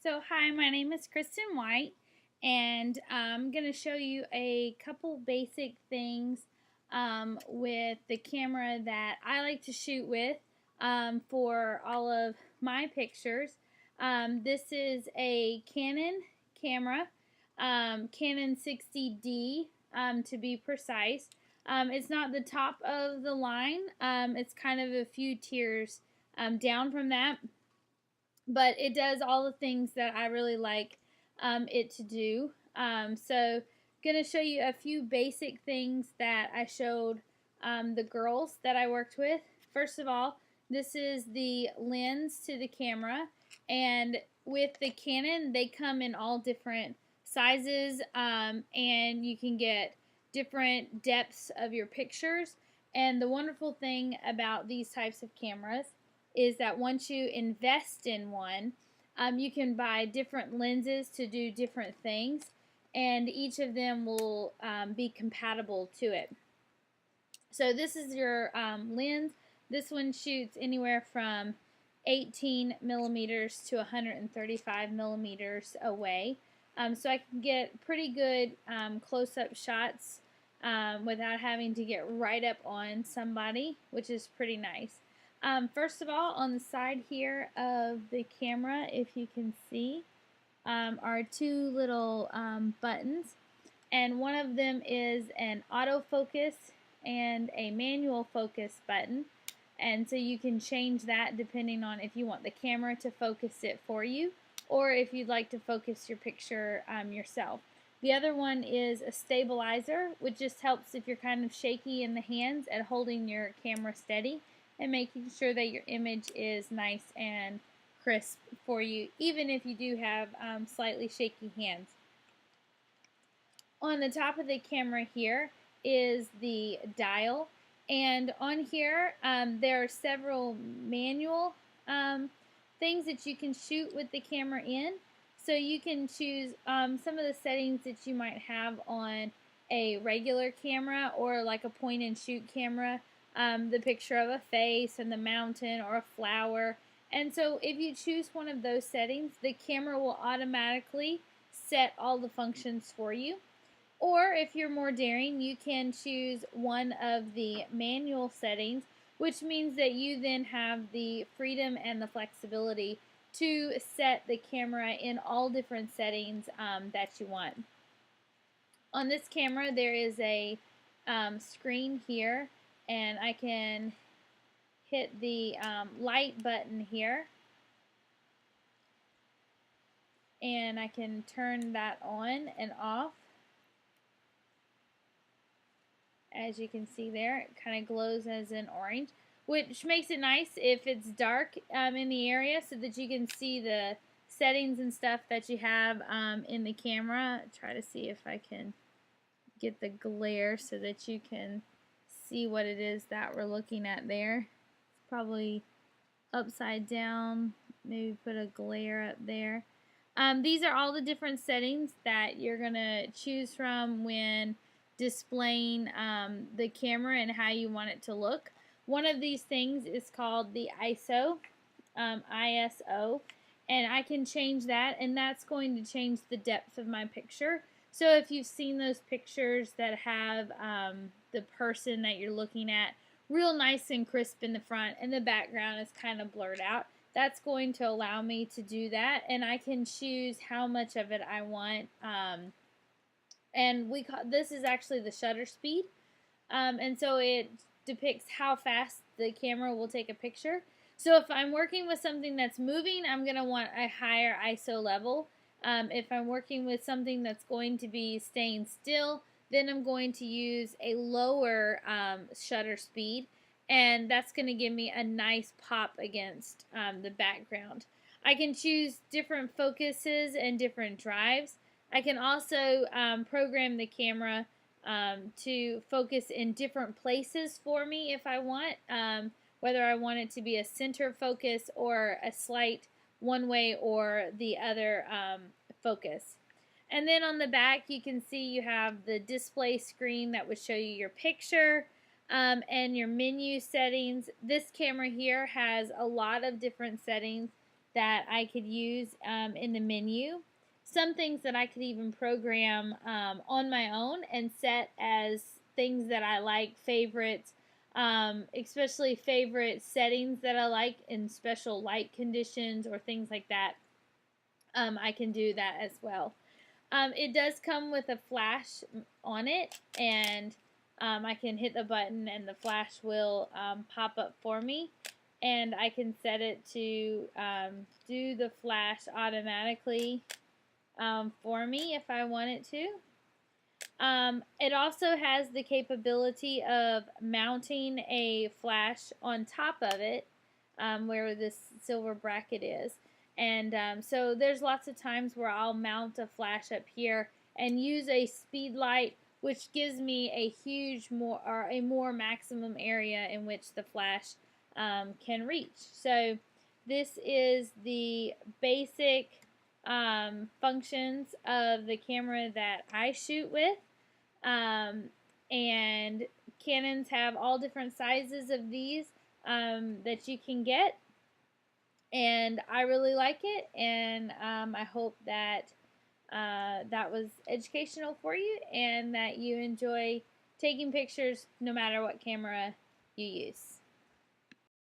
So, hi, my name is Kristen White, and I'm going to show you a couple basic things with the camera that I like to shoot with for all of my pictures. This is a Canon camera, Canon 60D to be precise. It's not the top of the line, it's kind of a few tiers down from that, but it does all the things that I really like it to do. So, gonna show you a few basic things that I showed the girls that I worked with. First of all, this is the lens to the camera, and with the Canon, they come in all different sizes, and you can get different depths of your pictures. And the wonderful thing about these types of cameras is that once you invest in one, you can buy different lenses to do different things, and each of them will be compatible to it. So this is your lens. This one shoots anywhere from 18 millimeters to 135 millimeters away. So I can get pretty good close-up shots without having to get right up on somebody, which is pretty nice. First of all, on the side here of the camera, if you can see, are two little buttons, and one of them is an autofocus and a manual focus button, and so you can change that depending on if you want the camera to focus it for you or if you'd like to focus your picture yourself. The other one is a stabilizer, which just helps if you're kind of shaky in the hands at holding your camera steady and making sure that your image is nice and crisp for you, even if you do have slightly shaky hands. On the top of the camera here is the dial, and on here there are several manual things that you can shoot with the camera in. So you can choose some of the settings that you might have on a regular camera or like a point and shoot camera, the picture of a face and the mountain or a flower. And so if you choose one of those settings, the camera will automatically set all the functions for you. Or if you're more daring, you can choose one of the manual settings, which means that you then have the freedom and the flexibility to set the camera in all different settings that you want. On this camera, there is a screen here, and I can hit the light button here, and I can turn that on and off. As you can see there, it kind of glows as an orange, which makes it nice if it's dark in the area so that you can see the settings and stuff that you have in the camera. Try to see if I can get the glare so that you can see what it is that we're looking at there. It's probably upside down. Maybe put a glare up there. These are all the different settings that you're going to choose from when displaying the camera and how you want it to look. One of these things is called the ISO, ISO, and I can change that, and that's going to change the depth of my picture. So if you've seen those pictures that have the person that you're looking at real nice and crisp in the front and the background is kind of blurred out, that's going to allow me to do that, and I can choose how much of it I want. And this is actually the shutter speed, and so it depicts how fast the camera will take a picture. So if I'm working with something that's moving, I'm going to want a higher ISO level. If I'm working with something that's going to be staying still, then I'm going to use a lower shutter speed, and that's going to give me a nice pop against the background. I can choose different focuses and different drives. I can also program the camera to focus in different places for me if I want, whether I want it to be a center focus or a slight one way or the other focus. And then on the back, you can see you have the display screen that would show you your picture and your menu settings. This camera here has a lot of different settings that I could use in the menu. Some things that I could even program on my own and set as things that I like, favorites, especially favorite settings that I like in special light conditions or things like that. I can do that as well. It does come with a flash on it, and I can hit the button and the flash will pop up for me, and I can set it to do the flash automatically for me if I want it to. It also has the capability of mounting a flash on top of it, where this silver bracket is. And so there's lots of times where I'll mount a flash up here and use a speed light, which gives me a more maximum area in which the flash can reach. So this is the basic functions of the camera that I shoot with. And Canons have all different sizes of these that you can get, and I really like it, and I hope that that was educational for you and that you enjoy taking pictures no matter what camera you use.